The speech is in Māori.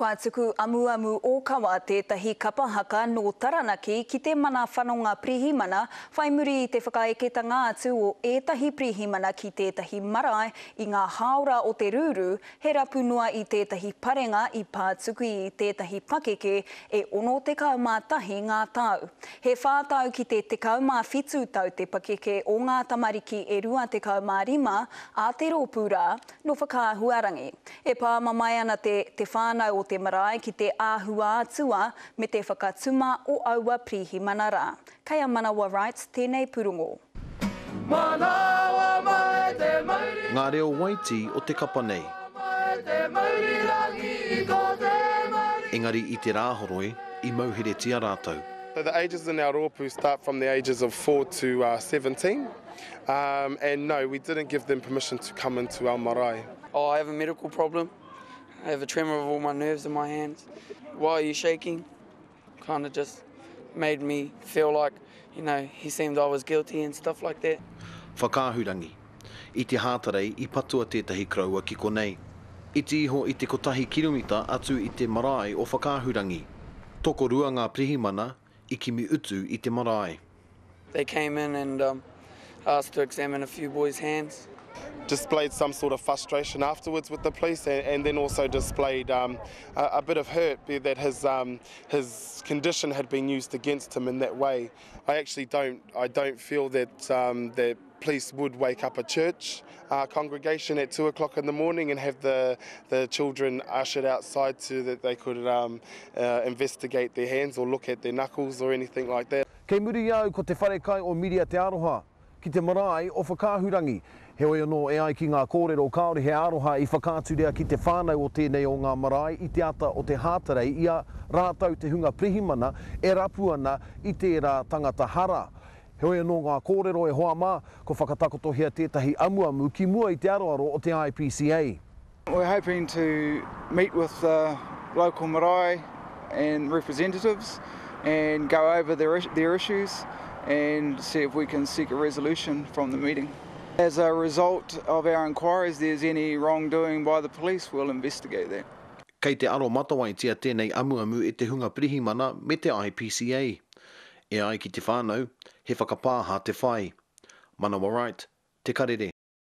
Kua tuku amuamu o kawa tētahi kapahaka no Taranaki ki te mana whanonga pirihimana, whai muri i te whakaeketanga atu o ētahi pirihimana ki tētahi marae i ngā haora o te rūru, he rapu noa i tētahi parenga i pātuku i tētahi pakeke e 61 ngā tau. He whātau ki te 17 tau te pakeke o ngā tamariki e 25 a te rōpūra no whakāhuarangi. E pā mamai ana te whānau o te marae ki te āhua atua me te whakatuma o aua pirihimana rā. Kei a Manawa Rights, tēnei purungo. Ngā reo waiti o te kapa nei. Engari i te rāhoroi i mauheretia rātou. So the ages in our rōpū start from the ages of 4 to 17. And no, we didn't give them permission to come into our marae. Oh, I have a medical problem. I have a tremor of all my nerves in my hands. Why are you shaking? Kind of just made me feel like, you know, he seemed I was guilty and stuff like that. Whakāhurangi. I te hātarei i patua tētahi kraua ki konei. I te iho i te 1 kiromita atu i te marae o whakāhurangi. Toko rua ngā pirihimana i kimi utu i te marae. They came in and asked to examine a few boys' hands. Displayed some sort of frustration afterwards with the police, and then also displayed a bit of hurt that his condition had been used against him in that way. I don't feel that the police would wake up a church congregation at 2 o'clock in the morning and have the children ushered outside so that they could investigate their hands or look at their knuckles or anything like that. Kei muri au ko te wharekai o Miria Te Aroha ki te marae o whakāhurangi. He oi anō e ai ki ngā kōrero Kāore he aroha i whakāturea ki te whānau o tēnei o ngā marae i te ata o te hātarei ia rātau te hunga pirihimana e rapu ana i tērā tangata hara. He oi anō ngā kōrero e hoa mā ko whakatakotohia tētahi amuamu ki mua i te aroaro o te IPCA. We're hoping to meet with local marae and representatives and go over their issues and see if we can seek a resolution from the meeting. As a result of our inquiries, there's any wrongdoing by the police, we'll investigate that. Kei te aro matawaitia tēnei amuamu e te hunga pirihimana me te IPCA. E ai ki te whānau, he whakapāha te whai. Manawa Right, te karere.